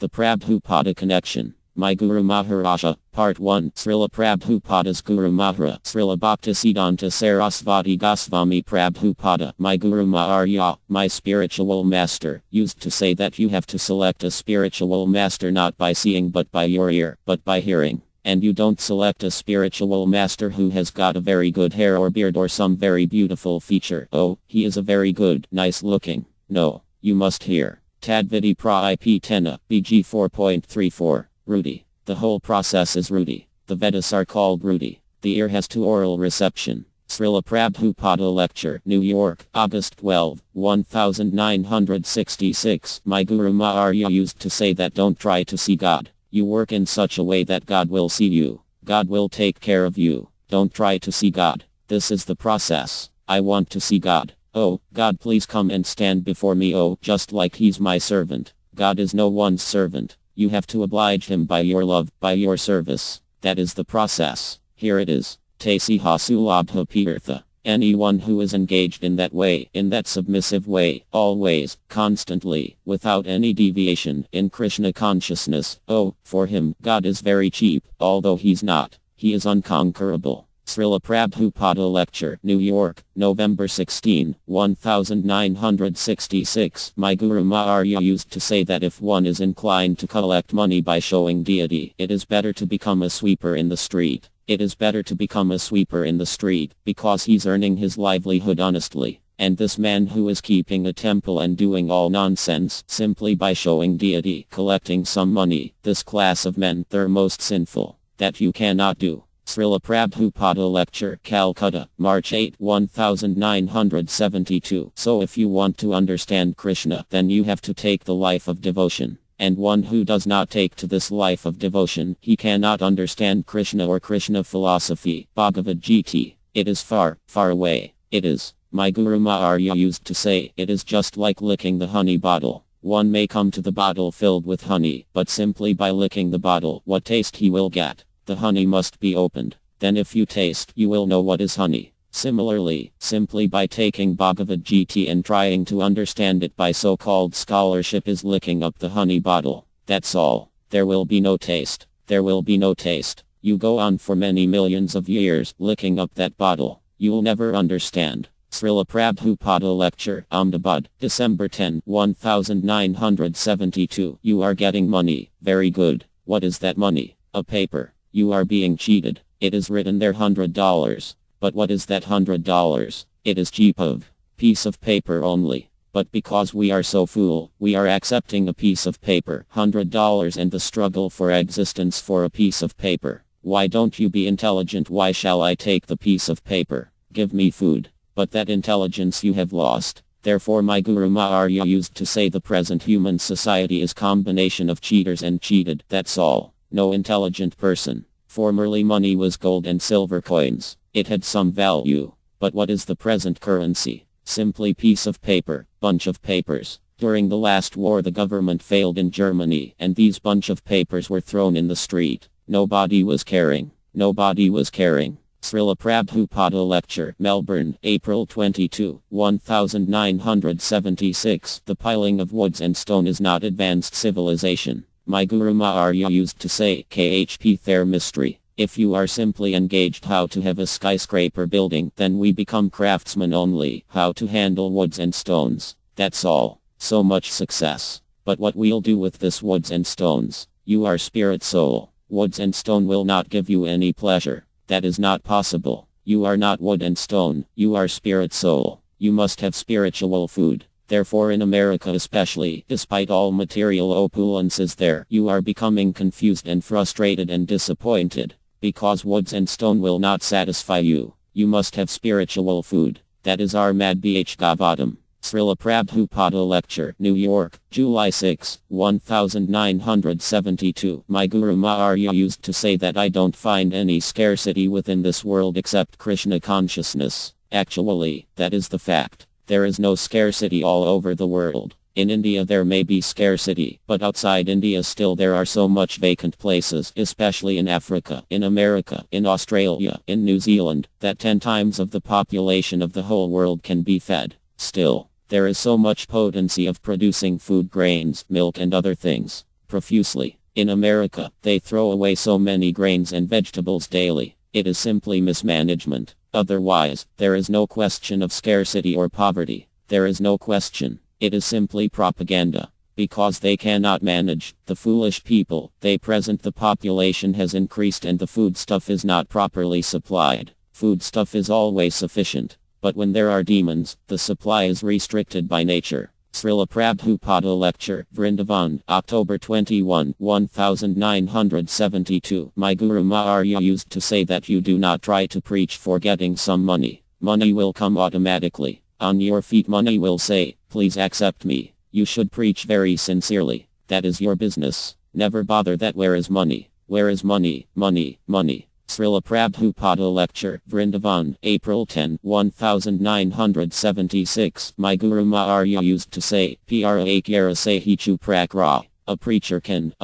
The Prabhupada Connection. My Guru Maharaja, Part 1. Srila Prabhupada's Guru Mahara. Srila Bhaktisiddhanta Sarasvati Goswami Prabhupada. My Guru Maharaja, my spiritual master, used to say that you have to select a spiritual master not by seeing but by your ear, but by hearing. And you don't select a spiritual master who has got a very good hair or beard or some very beautiful feature. Oh, he is a very good, nice looking. No, you must hear. Tadvidi pra-ip-tena, BG 4.34. Rudy. The whole process is Rudy. The Vedas are called Rudy. The ear has to oral reception. Srila Prabhupada Lecture, New York, August 12, 1966. My Guru Maharaja used to say that don't try to see God. You work in such a way that God will see you. God will take care of you. Don't try to see God. This is the process. I want to see God. Oh, God, please come and stand before me. Oh, just like he's my servant. God is no one's servant. You have to oblige him by your love, by your service. That is the process. Here it is. Tasi hasulabha pirtha. Anyone who is engaged in that way, in that submissive way, always, constantly, without any deviation, in Krishna consciousness, oh, for him, God is very cheap, although he's not. He is unconquerable. Srila Prabhupada Lecture, New York, November 16, 1966. My Guru Maharaja used to say that if one is inclined to collect money by showing deity, it is better to become a sweeper in the street. It is better to become a sweeper in the street, because he's earning his livelihood honestly. And this man who is keeping a temple and doing all nonsense, simply by showing deity, collecting some money, this class of men, they're most sinful. That you cannot do. Srila Prabhupada Lecture, Calcutta, March 8, 1972. So if you want to understand Krishna, then you have to take the life of devotion. And one who does not take to this life of devotion, he cannot understand Krishna or Krishna philosophy. Bhagavad Gita. It is far, far away. It is. My Guru Maharaja used to say, it is just like licking the honey bottle. One may come to the bottle filled with honey, but simply by licking the bottle, what taste he will get. The honey must be opened. Then if you taste, you will know what is honey. Similarly, simply by taking Bhagavad Gita and trying to understand it by so-called scholarship is licking up the honey bottle. That's all. There will be no taste. There will be no taste. You go on for many millions of years, licking up that bottle. You'll never understand. Srila Prabhupada Lecture, Ahmedabad, December 10, 1972. You are getting money. Very good. What is that money? A paper. You are being cheated. It is written there $100. But what is that $100? It is cheap of piece of paper only. But because we are so fool, we are accepting a piece of paper, $100 and the struggle for existence for a piece of paper. Why don't you be intelligent? Why shall I take the piece of paper? Give me food. But that intelligence you have lost. Therefore my Guru Maharaja used to say the present human society is combination of cheaters and cheated. That's all. No intelligent person. Formerly money was gold and silver coins. It had some value. But what is the present currency? Simply piece of paper, bunch of papers. During the last war the government failed in Germany and these bunch of papers were thrown in the street. Nobody was caring. Nobody was caring. Srila Prabhupada Lecture, Melbourne, April 22, 1976. The piling of woods and stone is not advanced civilization. My Guru Maharaja used to say, KHP their mystery. If you are simply engaged how to have a skyscraper building, then we become craftsmen only, how to handle woods and stones. That's all. So much success. But what we'll do with this woods and stones? You are spirit soul. Woods and stone will not give you any pleasure. That is not possible. You are not wood and stone. You are spirit soul. You must have spiritual food. Therefore in America especially, despite all material opulences there, you are becoming confused and frustrated and disappointed. Because woods and stone will not satisfy you. You must have spiritual food. That is our Mad Bh Gavatam. Srila Prabhupada Lecture, New York, July 6, 1972. My Guru Maharaja used to say that I don't find any scarcity within this world except Krishna consciousness. Actually, that is the fact. There is no scarcity all over the world. In India there may be scarcity, but outside India still there are so much vacant places, especially in Africa, in America, in Australia, in New Zealand, that 10 times of the population of the whole world can be fed. Still, there is so much potency of producing food grains, milk and other things. profusely. In America, they throw away so many grains and vegetables daily. It is simply mismanagement. Otherwise, there is no question of scarcity or poverty. There is no question. It is simply propaganda. Because they cannot manage the foolish people they present, the population has increased and the foodstuff is not properly supplied. Foodstuff is always sufficient. But when there are demons, the supply is restricted by nature. Srila Prabhupada Lecture, Vrindavan, October 21, 1972. My Guru Maharaja used to say that you do not try to preach for getting some money. Money will come automatically. On your feet money will say, please accept me. You should preach very sincerely. That is your business. Never bother that where is money. Where is money, money, money. Srila Prabhupada Lecture, Vrindavan, April 10, 1976. My Guru Maharaja used to say, "Pra se hichu prakra." A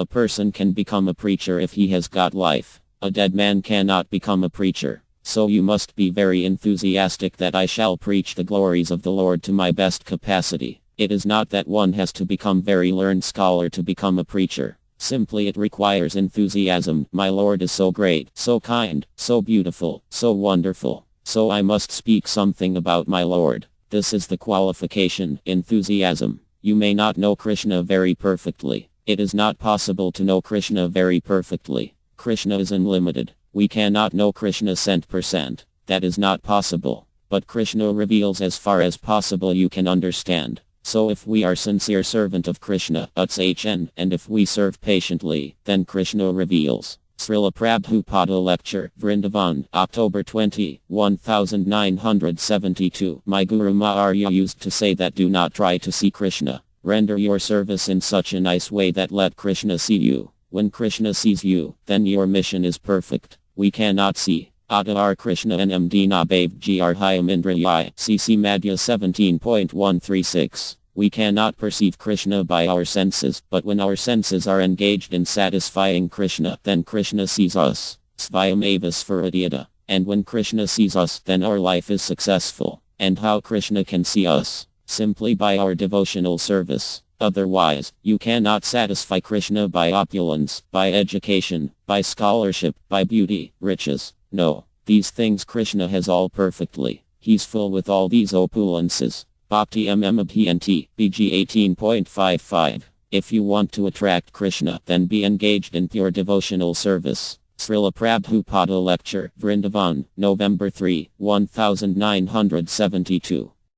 person can become a preacher if he has got life. A dead man cannot become a preacher. So you must be very enthusiastic that I shall preach the glories of the Lord to my best capacity. It is not that one has to become very learned scholar to become a preacher. Simply it requires enthusiasm. My Lord is so great, so kind, so beautiful, so wonderful. So I must speak something about my Lord. This is the qualification, enthusiasm. You may not know Krishna very perfectly. It is not possible to know Krishna very perfectly. Krishna is unlimited. We cannot know Krishna %. That is not possible. But Krishna reveals as far as possible you can understand. So if we are sincere servant of Krishna, and if we serve patiently, then Krishna reveals. Srila Prabhupada Lecture, Vrindavan, October 20, 1972. My Guru Maharaja used to say that do not try to see Krishna. Render your service in such a nice way that let Krishna see you. When Krishna sees you, then your mission is perfect. We cannot see. Adar Krishna NMD Nabave Gr Hyam Indrayai CC Madhya 17.136. We cannot perceive Krishna by our senses, but when our senses are engaged in satisfying Krishna, then Krishna sees us. Svayam Avasvaradhyata. And when Krishna sees us, then our life is successful. And how Krishna can see us? Simply by our devotional service. Otherwise, you cannot satisfy Krishna by opulence, by education, by scholarship, by beauty, riches. No, these things Krishna has all perfectly. He's full with all these opulences. Bhakti MMPNT, BG 18.55. If you want to attract Krishna, then be engaged in pure devotional service. Srila Prabhupada Lecture, Vrindavan, November 3, 1972.